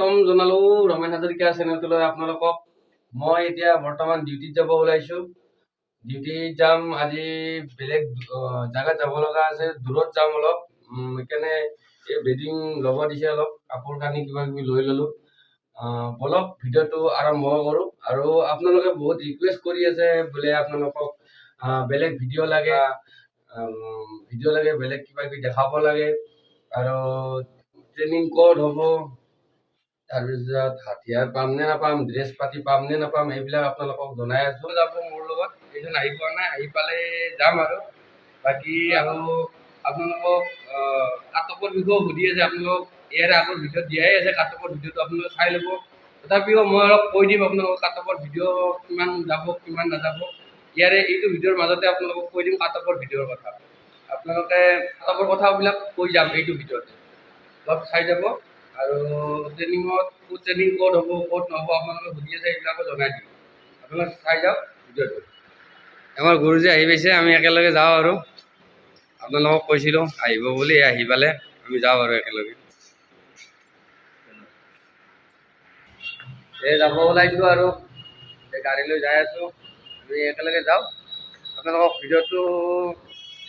স্বাগতম জনালো ৰমেন হাজৰিকা চেনেলটোলৈ আপোনালোকক। মই এতিয়া বৰ্তমান ডিউটিত যাব ওলাইছো। ডিউটিত যাম আজি, বেলেগ জাগাত যাব লগা আছে, দূৰত যাম অলপ। সেইকাৰণে এই বেডিং ল'ব দিছে, অলপ কাপোৰ কানি কিবা কিবি লৈ ললো। বলক ভিডিঅ'টো আৰম্ভ কৰো। আৰু আপোনালোকে বহুত ৰিকুৱেষ্ট কৰি আছে বোলে আপোনালোকক বেলেগ ভিডিঅ' লাগে, বেলেগ কিবা কিবি দেখাব লাগে, আৰু ট্ৰেইনিং ক'ত হ'ব, তাৰপিছত হাতিয়াৰ পাম নে নাপাম, ড্ৰেছ পাতি পাম নে নাপাম, এইবিলাক আপোনালোকক জনাই আছো। যাব মোৰ লগত, এইজন আহি পোৱা নাই, আহি পালে যাম। আৰু বাকী আৰু আপোনালোকক কাটঅফৰ বিষয়েও সুধি আছে আপোনালোকক। ইয়াৰে আগৰ ভিডিঅ'ত দিয়াই আছে কাটঅফৰ ভিডিঅ'টো, আপোনালোকে চাই ল'ব। তথাপিও মই অলপ কৈ দিম আপোনালোকক কাটঅফৰ ভিডিঅ' কিমান যাব কিমান নাযাব। ইয়াৰে এইটো ভিডিঅ'ৰ মাজতে আপোনালোকক কৈ দিম কাটঅফৰ ভিডিঅ'ৰ কথা। আপোনালোকে কাটঅফৰ কথাবিলাক কৈ যাম এইটো ভিডিঅ'তে, অলপ চাই যাব। আৰু ট্ৰেইনিং ক'ত হ'ব ক'ত নহ'ব আপোনালোকে সুধি আছে, এইবিলাকো জনাই দিম। আপোনালোকে চাই যাওক ভিডিঅ'টো। আমাৰ গুৰুজী আহি পাইছে, আমি একেলগে যাওঁ। আৰু আপোনালোকক কৈছিলোঁ আহিব বুলি, আহি পালে আমি যাওঁ আৰু একেলগে। এই যাব ওলাইছোঁ আৰু গাড়ী লৈ যাই আছোঁ, আমি একেলগে যাওঁ। আপোনালোকক ভিডিঅ'টো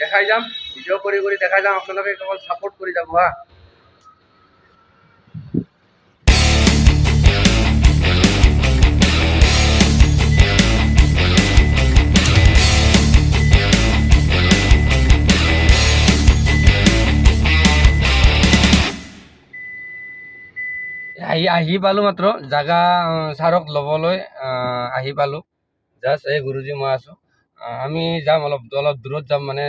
দেখাই যাম, ভিডিঅ' কৰি দেখাই যাম। আপোনালোকে কেৱল ছাপোৰ্ট কৰি যাব হা। আহি পালোঁ মাত্ৰ, জাগা ছাৰক ল'বলৈ আহি পালোঁ। জাষ্ট এই গুৰুজী মই আছোঁ। আমি যাম, অলপ দূৰত যাম। মানে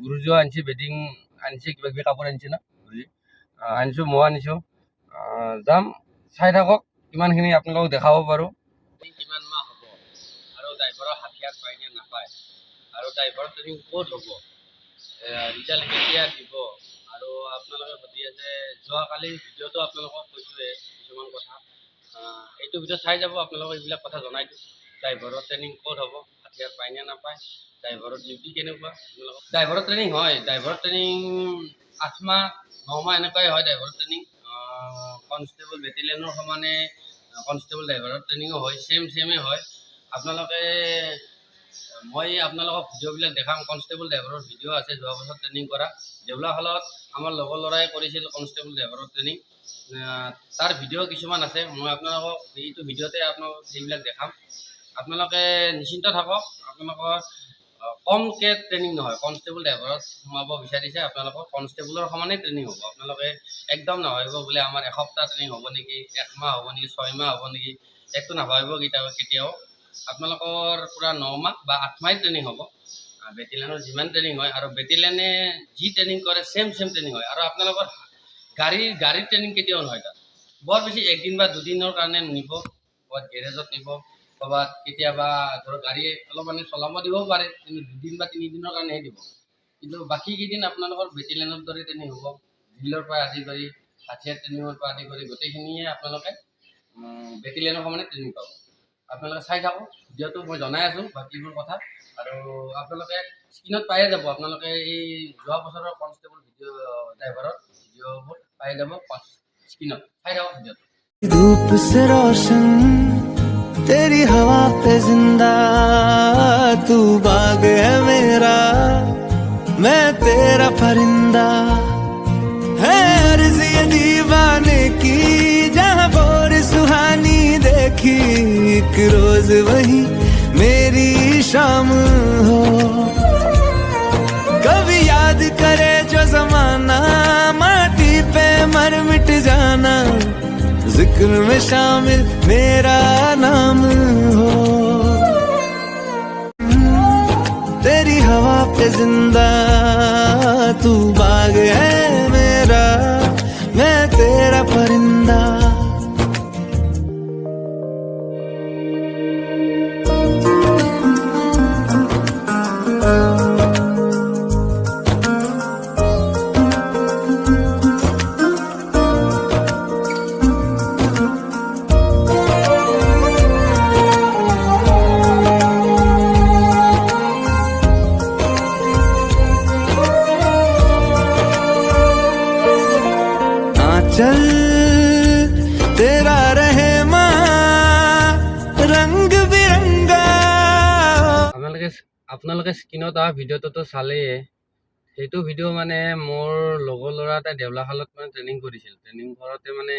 গুৰুজীও আনিছে, বেডিং আনিছে, কিবা কিবি কাপোৰ আনিছে না গুৰুজী, আনিছোঁ, মই আনিছোঁ। যাম, চাই থাকক কিমানখিনি আপোনালোকক দেখাব পাৰোঁ। কিমান মাহ হ'ব, আৰু ড্ৰাইভাৰৰ হাতিয়াৰ পায় নে নাপায়, আৰু ড্ৰাইভাৰৰ ট্ৰেইনিং ক'ত হ'ব, ৰিজাল্ট কেতিয়া দিব। আৰু আপোনালোকে সুধি আছে, যোৱাকালি ভিডিঅ'টো আপোনালোকক কৈছোঁৱে কিছুমান কথা। এইটো ভিডিঅ' চাই যাব, আপোনালোকক এইবিলাক কথা জনাই দিওঁ। ড্ৰাইভাৰৰ ট্ৰেইনিং ক'ত হ'ব, হাতিয়াৰ পায় নে নাপায়, ড্ৰাইভাৰৰ ডিউটি কেনেকুৱা। ড্ৰাইভাৰৰ ট্ৰেইনিং হয়, ড্ৰাইভাৰৰ ট্ৰেইনিং 8 মাহ 9 মাহ এনেকুৱাই হয় ড্ৰাইভাৰৰ ট্ৰেইনিং। কনষ্টেবল বেটেলিয়নৰ সমানে কনষ্টেবল ড্ৰাইভাৰৰ ট্ৰেইনিঙো হয়, চেমেই হয়। মই আপোনালোকক ভিডিঅ'বিলাক দেখাম। কনষ্টেবল ড্ৰাইভাৰৰ ভিডিঅ' আছে যোৱা বছৰ ট্ৰেইনিং কৰা, দেউলাশালত আমাৰ লগৰ ল'ৰাই কৰিছিল কনষ্টেবল ড্ৰাইভাৰৰ ট্ৰেইনিং। তাৰ ভিডিঅ' কিছুমান আছে, মই আপোনালোকক এইটো ভিডিঅ'তে আপোনালোকক সেইবিলাক দেখাম। আপোনালোকে নিশ্চিন্ত থাকক, আপোনালোকৰ কমকৈ ট্ৰেইনিং নহয়। কনষ্টেবল ড্ৰাইভাৰত সোমাব বিচাৰিছে, আপোনালোকৰ কনষ্টেবলৰ সমানেই ট্ৰেইনিং হ'ব। আপোনালোকে একদম নাভাবিব বোলে আমাৰ এসপ্তাহ ট্ৰেইনিং হ'ব নেকি, 1 মাহ হ'ব নেকি, 6 মাহ হ'ব নেকি, একটো নাভাবিব কেতিয়াও। আপোনালোকৰ পূৰা 9 মাহ বা 8 মাহ ট্ৰেইনিং হ'ব। বেটেলিয়ানৰ যিমান ট্ৰেইনিং হয়, আৰু বেটেলিয়ানে যি ট্ৰেইনিং কৰে চেম ট্ৰেইনিং হয়। আৰু আপোনালোকৰ গাড়ীৰ ট্ৰেইনিং কেতিয়াও নহয়। তাত বৰ বেছি 1 দিন বা 2 দিনৰ কাৰণে নিব, ক'ৰবাত গেৰেজত নিব, ক'ৰবাত কেতিয়াবা ধৰক গাড়ী অলপমান চলাব দিবও পাৰে, কিন্তু 2 দিন বা 3 দিনৰ কাৰণেহে দিব। কিন্তু বাকী কেইদিন আপোনালোকৰ বেটেলিয়ানৰ দৰে ট্ৰেইনিং হ'ব। ড্ৰিলৰ পৰা আদি কৰি, হাতিয়াৰ ট্ৰেইনিঙৰ পৰা আদি কৰি গোটেইখিনিয়ে আপোনালোকে বেটেলিয়ানৰ সমানে ট্ৰেইনিং পাব। আপোনালোকে চাই থাকক ভিডিঅ'টো, মই জনাই আছোঁ বাকীবোৰ কথা। আৰু আপোনালোকে স্ক্ৰীণত পায়ে যাব, আপোনালোকে এই যোৱা বছৰৰ কনষ্টেবল ড্ৰাইভাৰৰ ভিডিঅ'বোৰ পাই যাব স্ক্ৰীণত। চাই থাকক ভিডিঅ'টো। धूप से रोशन तेरी हवा पे जिंदा, तू बाग है मेरा, मैं तेरा परिंदा। है अर्ज़ ये दीवाने की, जहाँ बोर सुहानी देखी, एक रोज वही मेरी शाम हो। कभी याद करे जो जमाना, माटी पे मर मिट जाना, जिक्र में शामिल मेरा नाम हो। तेरी हवा पे जिंदा, तू बाग है मेरा, मैं तेरा परिंदा। আপোনালোকে স্ক্ৰীনত অহা ভিডিঅ'টোতো চালেই। সেইটো ভিডিঅ' মানে মোৰ লগৰ ল'ৰা এটাই দেউলাশালত মানে ট্ৰেইনিং কৰিছিল। ট্ৰেইনিং কৰোঁতে মানে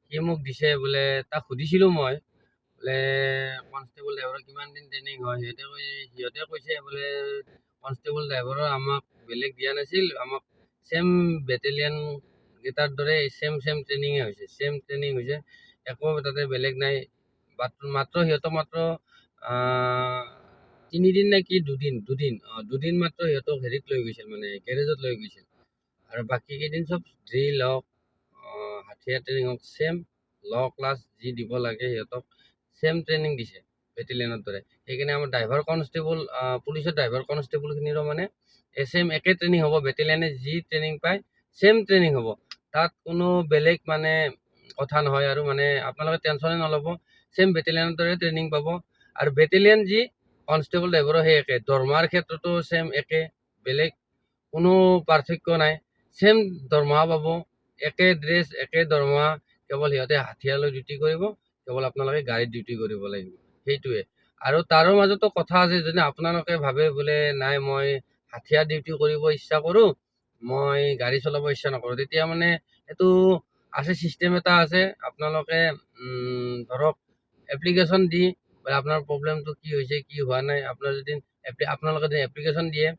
সি মোক দিছে বোলে, তাক সুধিছিলোঁ মই বোলে কনষ্টেবল ড্ৰাইভাৰৰ কিমান দিন ট্ৰেইনিং হয়। সিহঁতে কৈছে বোলে কনষ্টেবল ড্ৰাইভাৰৰ আমাক বেলেগ দিয়া নাছিল, আমাক ছেম বেটেলিয়ান কেইটাৰ দৰে ছেম ট্ৰেইনিঙে হৈছে, ছেম ট্ৰেইনিং হৈছে, একো তাতে বেলেগ নাই। মাত্ৰ সিহঁতক মাত্ৰ 3 দিন নে কি দুদিন মাত্ৰ সিহঁতক হেৰিত লৈ গৈছিল, মানে গেৰেজত লৈ গৈছিল। আৰু বাকী কেইদিন চব ড্ৰিল হওক, হাথিয়াৰ ট্ৰেইনিং হওক, ছেম ল' ক্লাছ যি দিব লাগে সিহঁতক ছেম ট্ৰেইনিং দিছে বেটেলিয়ানৰ দৰে। সেইকাৰণে আমাৰ ড্ৰাইভাৰ কনষ্টেবল, পুলিচৰ ড্ৰাইভাৰ কনষ্টেবলখিনিৰো মানে ছেম একে ট্ৰেইনিং হ'ব। বেটেলিয়ানে যি ট্ৰেইনিং পায় ছেম ট্ৰেইনিং হ'ব, তাত কোনো বেলেগ মানে কথা নহয়। আৰু মানে আপোনালোকে টেনশ্যনে নল'ব, ছেম বেটেলিয়ানৰ দৰে ট্ৰেইনিং পাব। আৰু বেটেলিয়ান যি কনষ্টেবল ড্ৰাইভাৰো সেই একে, দৰমহাৰ ক্ষেত্ৰতো ছেম একে, বেলেগ কোনো পাৰ্থক্য নাই, ছেম দৰমহা পাব, একে ড্ৰেছ একে দৰমহা। কেৱল সিহঁতে হাথিয়াৰ লৈ ডিউটি কৰিব, কেৱল আপোনালোকে গাড়ীত ডিউটি কৰিব লাগিব, সেইটোৱে। আৰু তাৰো মাজতো কথা আছে, যদি আপোনালোকে ভাবে বোলে নাই মই হাথিয়াৰ ডিউটি কৰিব ইচ্ছা কৰোঁ, মই গাড়ী চলাব ইচ্ছা নকৰোঁ, তেতিয়া মানে এইটো আছে, ছিষ্টেম এটা আছে। আপোনালোকে ধৰক এপ্লিকেশ্যন দি আপোনাৰ প্ৰব্লেমটো কি হৈছে কি হোৱা নাই, আপোনালোকে যদি এপ্লিকেশ্যন দিয়ে